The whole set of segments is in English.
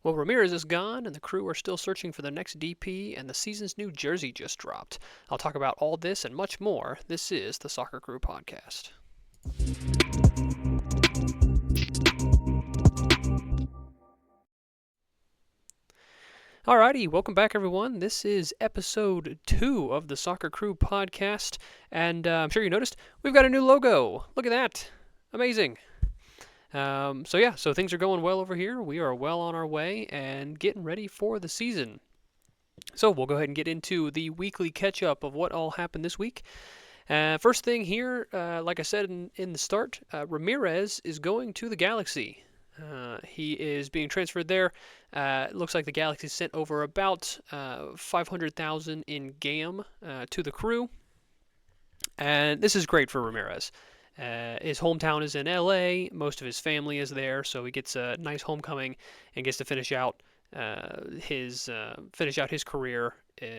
Well, Ramirez is gone, and the crew are still searching for the next DP, and the season's new jersey just dropped. I'll talk about all this and much more. This is the Soccer Crew Podcast. Alrighty, welcome back, everyone. This is episode 2 of the Soccer Crew Podcast, and I'm sure you noticed we've got a new logo. Look at that. Amazing. So things are going well over here. We are well on our way and getting ready for the season. So we'll go ahead and get into the weekly catch-up of what all happened this week. First thing here, like I said in the start, Ramirez is going to the Galaxy. He is being transferred there. It looks like the Galaxy sent over about 500,000 in GAM to the crew, and this is great for Ramirez. His hometown is in LA. Most of his family is there, so he gets a nice homecoming and gets to finish out his career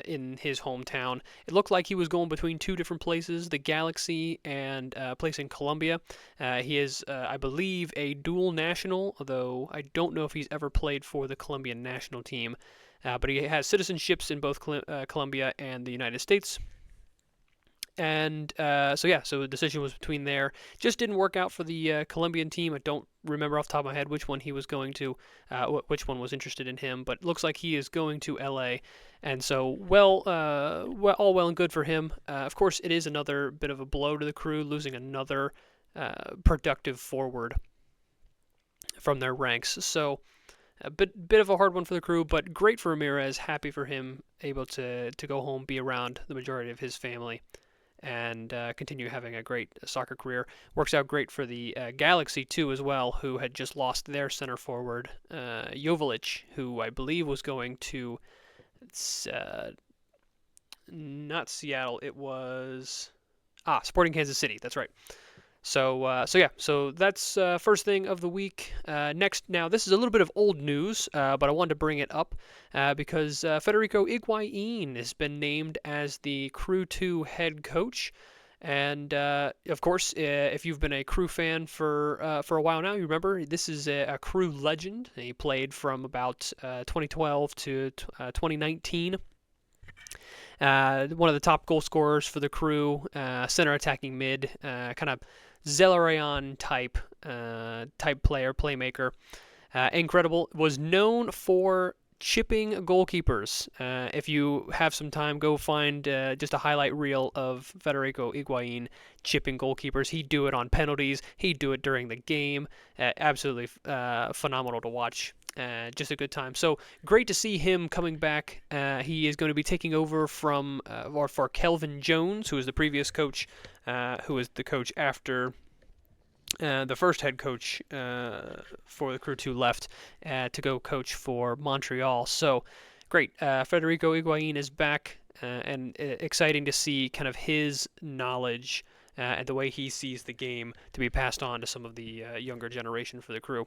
in his hometown. It looked like he was going between two different places, the Galaxy and a place in Colombia. He is, I believe, a dual national, although I don't know if he's ever played for the Colombian national team. But he has citizenships in both Colombia and the United States. And so the decision was between there. Just didn't work out for the Colombian team. I don't remember off the top of my head which one he was going to, which one was interested in him. But it looks like he is going to LA, and so all well and good for him. Of course, it is another bit of a blow to the crew, losing another productive forward from their ranks. So a bit of a hard one for the crew, but great for Ramirez. Happy for him, able to go home, be around the majority of his family, and continue having a great soccer career. Works out great for the Galaxy, too, as well, who had just lost their center forward, Joveljic, who I believe was going to, not Seattle, it was, Sporting Kansas City, that's right. So that's first thing of the week. Next, now this is a little bit of old news, but I wanted to bring it up because Federico Higuain has been named as the Crew 2 head coach. And of course, if you've been a Crew fan for a while now, you remember this is a Crew legend. He played from about 2012 to 2019. One of the top goal scorers for the Crew, center attacking mid, kind of Zelarayan type player, playmaker. Incredible. Was known for chipping goalkeepers. If you have some time, go find just a highlight reel of Federico Higuain chipping goalkeepers. He'd do it on penalties. He'd do it during the game. Absolutely phenomenal to watch. Just a good time. So great to see him coming back. He is going to be taking over for Kelvin Jones, who was the previous coach, who was the coach after the first head coach for the Crew 2 left to go coach for Montreal. So great. Federico Higuain is back, and exciting to see kind of his knowledge and the way he sees the game to be passed on to some of the younger generation for the Crew.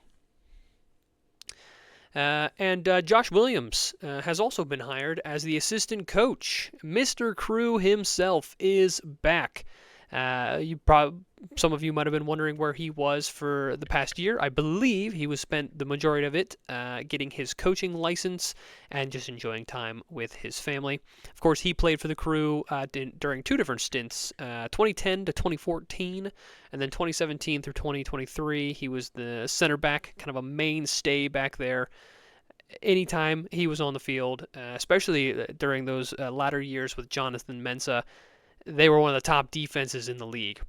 And Josh Williams has also been hired as the assistant coach. Mr. Crew himself is back. Some of you might have been wondering where he was for the past year. I believe he was spent the majority of it getting his coaching license and just enjoying time with his family. Of course, he played for the Crew during two different stints, 2010 to 2014, and then 2017 through 2023. He was the center back, kind of a mainstay back there. Anytime he was on the field, especially during those latter years with Jonathan Mensah, they were one of the top defenses in the league.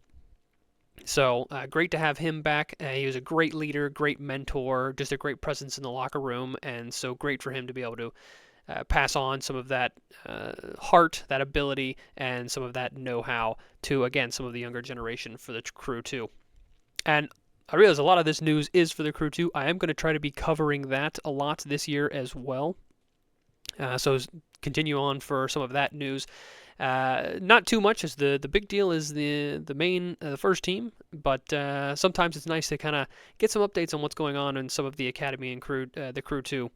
So great to have him back. He was a great leader, great mentor, just a great presence in the locker room, and so great for him to be able to pass on some of that heart, that ability, and some of that know-how to, again, some of the younger generation for the Crew 2. And I realize a lot of this news is for the Crew 2. I am going to try to be covering that a lot this year as well. So continue on for some of that news. Not too much, as the big deal is the main the first team, but sometimes it's nice to kind of get some updates on what's going on in some of the academy and the Crew 2.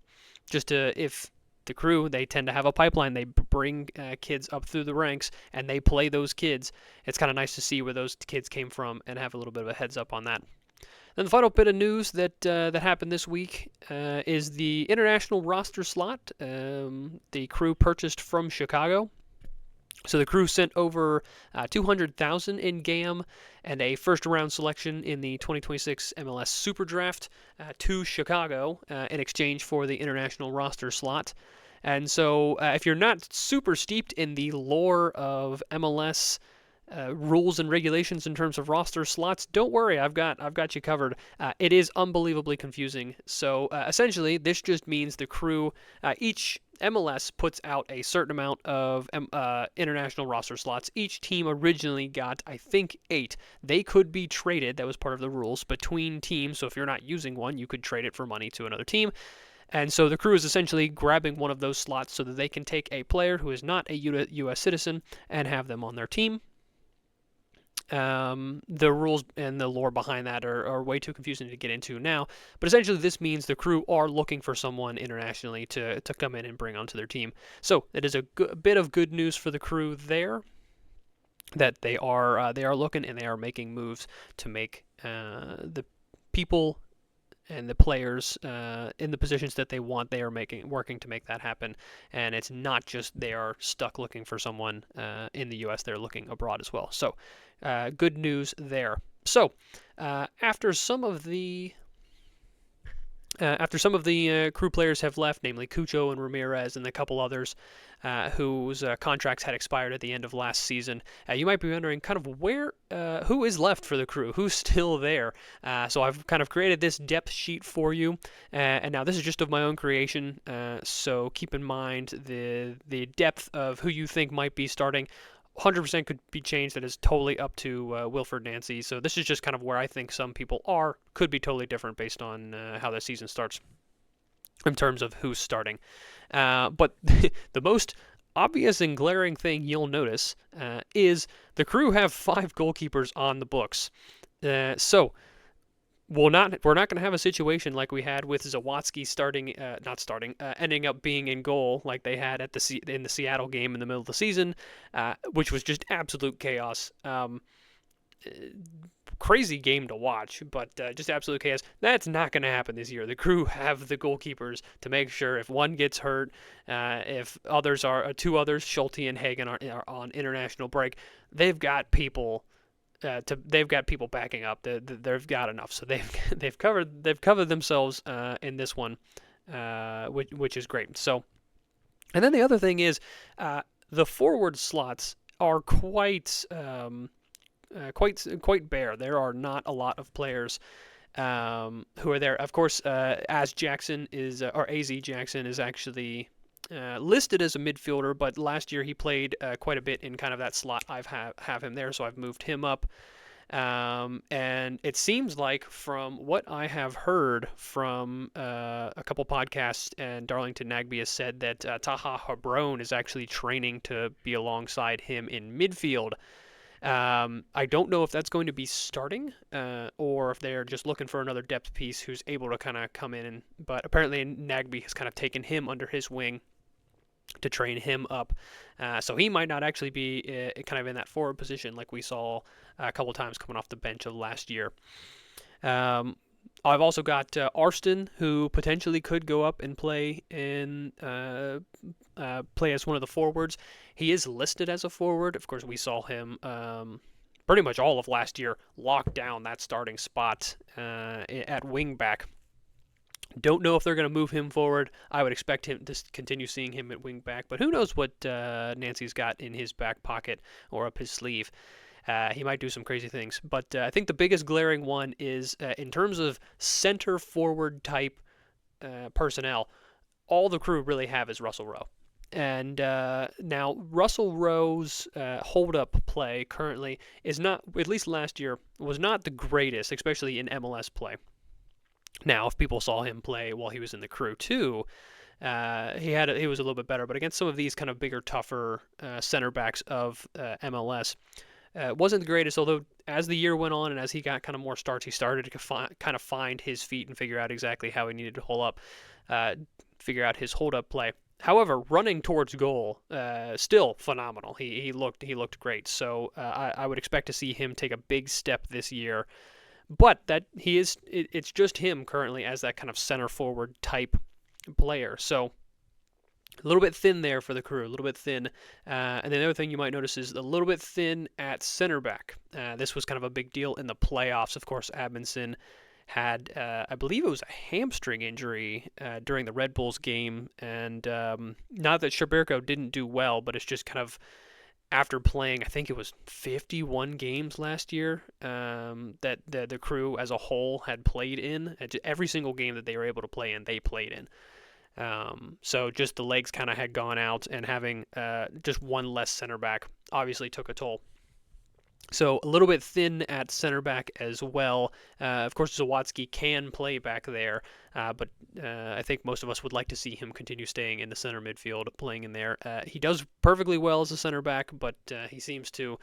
Just if the Crew, they tend to have a pipeline, they bring kids up through the ranks and they play those kids. It's kind of nice to see where those kids came from and have a little bit of a heads up on that. Then the final bit of news that happened this week is the international roster slot. The Crew purchased from Chicago. So the Crew sent over $200,000 in GAM and a first-round selection in the 2026 MLS Super Draft to Chicago in exchange for the international roster slot. And so if you're not super steeped in the lore of MLS rules and regulations in terms of roster slots, don't worry, I've got you covered. It is unbelievably confusing. So essentially, this just means the Crew, each MLS puts out a certain amount of international roster slots. Each team originally got, I think, 8. They could be traded, that was part of the rules, between teams. So if you're not using one, you could trade it for money to another team. And so the Crew is essentially grabbing one of those slots so that they can take a player who is not a U.S. citizen and have them on their team. The rules and the lore behind that are way too confusing to get into now. But essentially, this means the Crew are looking for someone internationally to come in and bring onto their team. So it is a bit of good news for the Crew there, that they are looking and they are making moves to make the people and the players in the positions that they want. They are working to make that happen. And it's not just they are stuck looking for someone in the U.S. They're looking abroad as well. So good news there. So after some of the Crew players have left, namely Cucho and Ramirez and a couple others whose contracts had expired at the end of last season, you might be wondering kind of who is left for the Crew, who's still there. So I've kind of created this depth sheet for you, and now this is just of my own creation. So keep in mind the depth of who you think might be starting. 100% could be changed. That is totally up to Wilfred Nancy. So this is just kind of where I think some people are. Could be totally different based on how the season starts in terms of who's starting. But the most obvious and glaring thing you'll notice is the Crew have 5 goalkeepers on the books. So we're not going to have a situation like we had with Zawadzki ending up being in goal like they had in the Seattle game in the middle of the season, which was just absolute chaos. Crazy game to watch, but just absolute chaos. That's not going to happen this year. The Crew have the goalkeepers to make sure if one gets hurt, if two others, Schulte and Hagen, are on international break, they've got people. They've got people backing up. They've got enough, so they've covered themselves in this one, which is great. So, and then the other thing is, the forward slots are quite bare. There are not a lot of players who are there. Of course, AZ Jackson is actually listed as a midfielder, but last year he played quite a bit in kind of that slot. Have him there, so I've moved him up. And it seems like from what I have heard from a couple podcasts, and Darlington Nagbe has said that Taha Hebron is actually training to be alongside him in midfield. I don't know if that's going to be starting or if they're just looking for another depth piece who's able to kind of come in. But apparently Nagbe has kind of taken him under his wing to train him up. So he might not actually be kind of in that forward position like we saw a couple times coming off the bench of last year. I've also got Arston, who potentially could go up and play as one of the forwards. He is listed as a forward. Of course, we saw him pretty much all of last year lock down that starting spot at wingback. Don't know if they're going to move him forward. I would expect him to continue seeing him at wingback, but who knows what Nancy's got in his back pocket or up his sleeve. He might do some crazy things. But I think the biggest glaring one is in terms of center forward type personnel, all the Crew really have is Russell Rowe. And now Russell Rowe's hold-up play currently is not, at least last year, was not the greatest, especially in MLS play. Now, if people saw him play while he was in the Crew too, he was a little bit better. But against some of these kind of bigger, tougher center backs of MLS, wasn't the greatest. Although as the year went on and as he got kind of more starts, he started to kind of find his feet and figure out exactly how he needed to hold up, figure out his hold-up play. However, running towards goal, still phenomenal. He looked great. So I would expect to see him take a big step this year but that he is, it's just him currently as that kind of center forward type player. So a little bit thin there for the Crew, a little bit thin. And the other thing you might notice is a little bit thin at center back. This was kind of a big deal in the playoffs. Of course, Amundsen had, I believe it was a hamstring injury during the Red Bulls game. And not that Shabirko didn't do well, but it's just kind of after playing, I think it was 51 games last year that the Crew as a whole had played in. Every single game that they were able to play in, they played in. So just the legs kind of had gone out, and having just one less center back obviously took a toll. So a little bit thin at center back as well. Of course, Zawadzki can play back there, but I think most of us would like to see him continue staying in the center midfield, playing in there. He does perfectly well as a center back, but he seems to,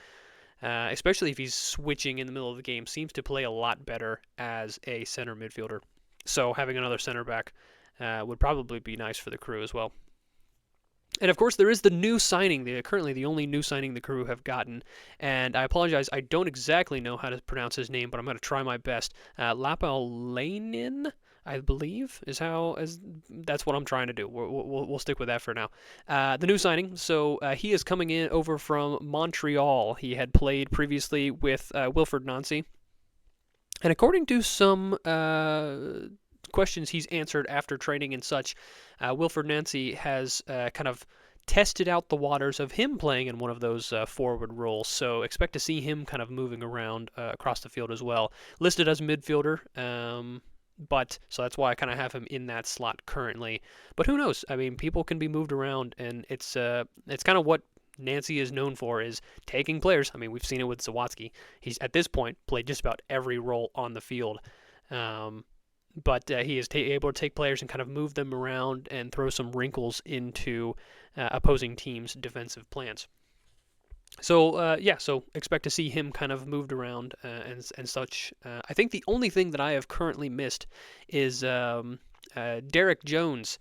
especially if he's switching in the middle of the game, seems to play a lot better as a center midfielder. So having another center back would probably be nice for the Crew as well. And of course, there is the new signing, currently the only new signing the Crew have gotten. And I apologize, I don't exactly know how to pronounce his name, but I'm going to try my best. Lapalainen, I believe, that's what I'm trying to do. We'll stick with that for now. The new signing, so he is coming in over from Montreal. He had played previously with Wilfried Nancy. And according to some questions he's answered after training and such, Wilfried Nancy has kind of tested out the waters of him playing in one of those forward roles. So expect to see him kind of moving around across the field as well. Listed as a midfielder, but so that's why I kind of have him in that slot currently. But who knows? I mean, people can be moved around, and it's kind of what Nancy is known for, is taking players. I mean, we've seen it with Zawadzki. He's at this point played just about every role on the field. But he is able to take players and kind of move them around and throw some wrinkles into opposing teams' defensive plans. So, so expect to see him kind of moved around and such. I think the only thing that I have currently missed is Derek Jones.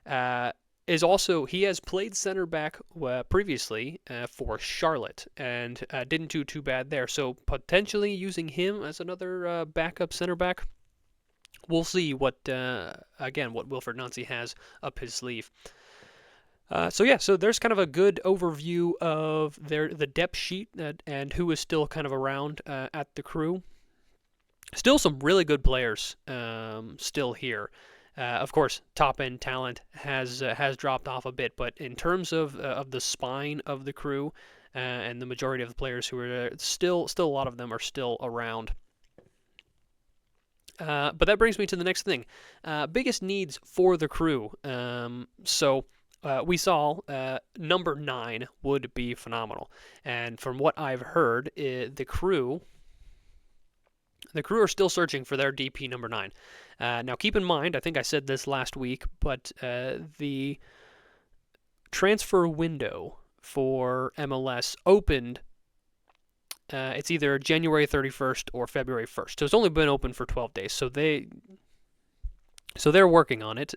He has played center back previously for Charlotte and didn't do too bad there. So potentially using him as another backup center back. We'll see what Wilfried Nancy has up his sleeve. So there's kind of a good overview of the depth sheet and who is still kind of around at the Crew. Still some really good players still here. Of course, top-end talent has dropped off a bit, but in terms of the spine of the Crew and the majority of the players who are still a lot of them are still around. But that brings me to the next thing. Biggest needs for the Crew. We saw number 9 would be phenomenal. And from what I've heard, the Crew are still searching for their DP number 9. Now keep in mind, I think I said this last week, but the transfer window for MLS opened. It's either January 31st or February 1st. So it's only been open for 12 days. So they're working on it,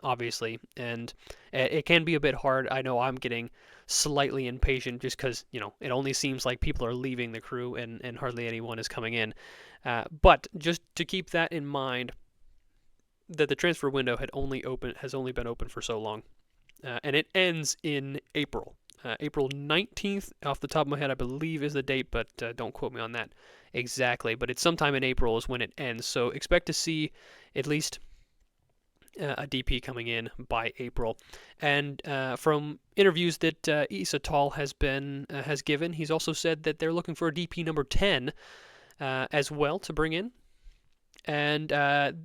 obviously, and it can be a bit hard. I know I'm getting slightly impatient just because, it only seems like people are leaving the Crew and hardly anyone is coming in. But just to keep that in mind, that the transfer window has only been open for so long, and it ends in April. April 19th, off the top of my head, I believe is the date, but don't quote me on that exactly. But it's sometime in April is when it ends. So expect to see at least a DP coming in by April. And from interviews that Issa Tall has given, he's also said that they're looking for a DP number 10 as well to bring in. And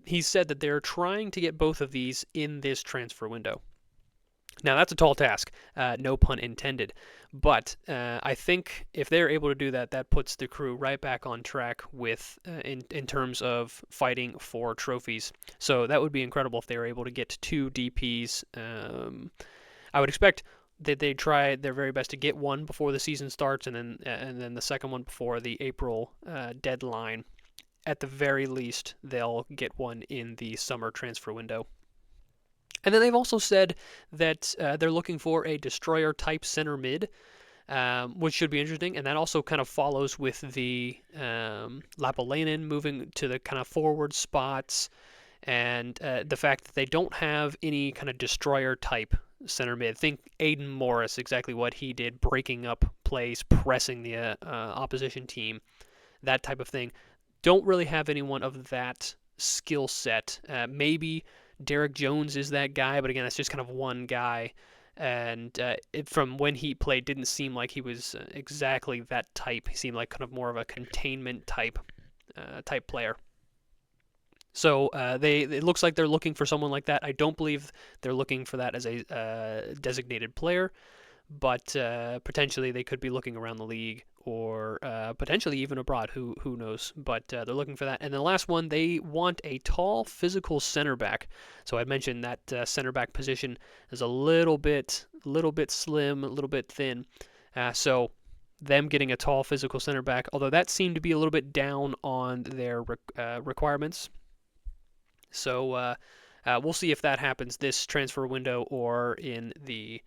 he said that they're trying to get both of these in this transfer window. Now, that's a tall task, no pun intended, but I think if they're able to do that, that puts the Crew right back on track with in terms of fighting for trophies. So that would be incredible if they were able to get 2 DPs. I would expect that they try their very best to get one before the season starts, and then the second one before the April deadline. At the very least, they'll get one in the summer transfer window. And then they've also said that they're looking for a destroyer-type center mid. which should be interesting. And that also kind of follows with the Lapalainen moving to the kind of forward spots, and the fact that they don't have any kind of destroyer type center mid. Think Aiden Morris, exactly what he did, breaking up plays, pressing the opposition team, that type of thing. Don't really have anyone of that skill set. Maybe Derek Jones is that guy, but again, that's just kind of one guy. And from when he played, didn't seem like he was exactly that type. He seemed like kind of more of a containment type player. So it looks like they're looking for someone like that. I don't believe they're looking for that as a designated player, but potentially they could be looking around the league or potentially even abroad. Who knows? But they're looking for that. And the last one, they want a tall, physical center back. So I mentioned that center back position is a little bit slim, a little bit thin. So them getting a tall, physical center back, although that seemed to be a little bit down on their requirements. So we'll see if that happens this transfer window or in the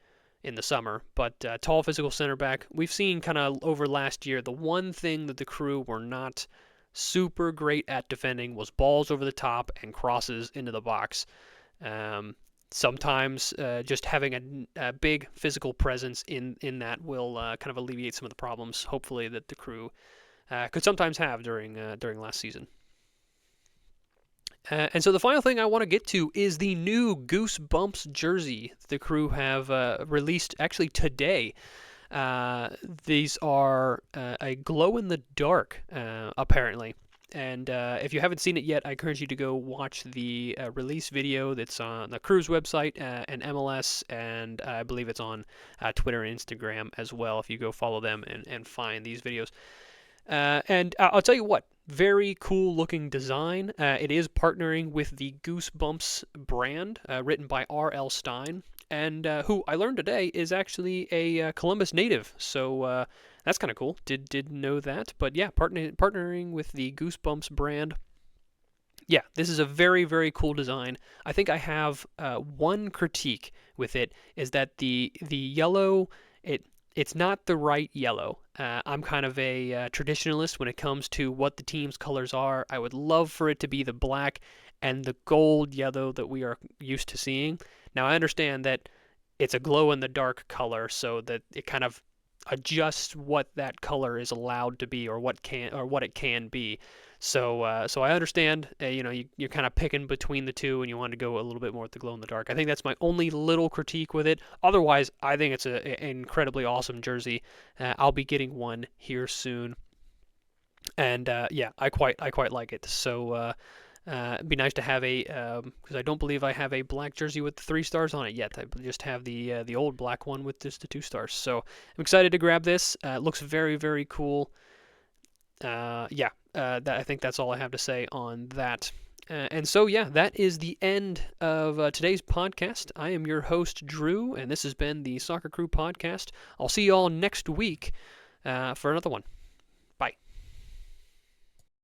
summer. But tall physical center back, we've seen kind of over last year, the one thing that the Crew were not super great at defending was balls over the top and crosses into the box. Sometimes just having a big physical presence in that will kind of alleviate some of the problems, hopefully, that the Crew could sometimes have during last season. And so the final thing I want to get to is the new Goosebumps jersey the Crew have released actually today. These are a glow-in-the-dark, apparently. And if you haven't seen it yet, I encourage you to go watch the release video that's on the Crew's website and MLS, and I believe it's on Twitter and Instagram as well, if you go follow them and find these videos. And I'll tell you what, very cool looking design. It is partnering with the Goosebumps brand, written by R.L. Stine, and who I learned today is actually a Columbus native. So that's kind of cool. Didn't know that, but yeah, partnering with the Goosebumps brand. Yeah, this is a very, very cool design. I think I have one critique with it, is that the yellow, it's not the right yellow. I'm kind of a traditionalist when it comes to what the team's colors are. I would love for it to be the black and the gold yellow that we are used to seeing. Now, I understand that it's a glow-in-the-dark color, so that it kind of adjusts what that color is allowed to be, or what it can be. So I understand, you're kind of picking between the two, and you want to go a little bit more with the glow in the dark. I think that's my only little critique with it. Otherwise, I think it's an incredibly awesome jersey. I'll be getting one here soon, and yeah, I quite like it. So it'd be nice to have because I don't believe I have a black jersey with the 3 stars on it yet. I just have the old black one with just the 2 stars. So I'm excited to grab this. It looks very, very cool. I think that's all I have to say on that. And so, yeah, that is the end of today's podcast. I am your host, Drew, and this has been the Soccer Crew Podcast. I'll see you all next week for another one.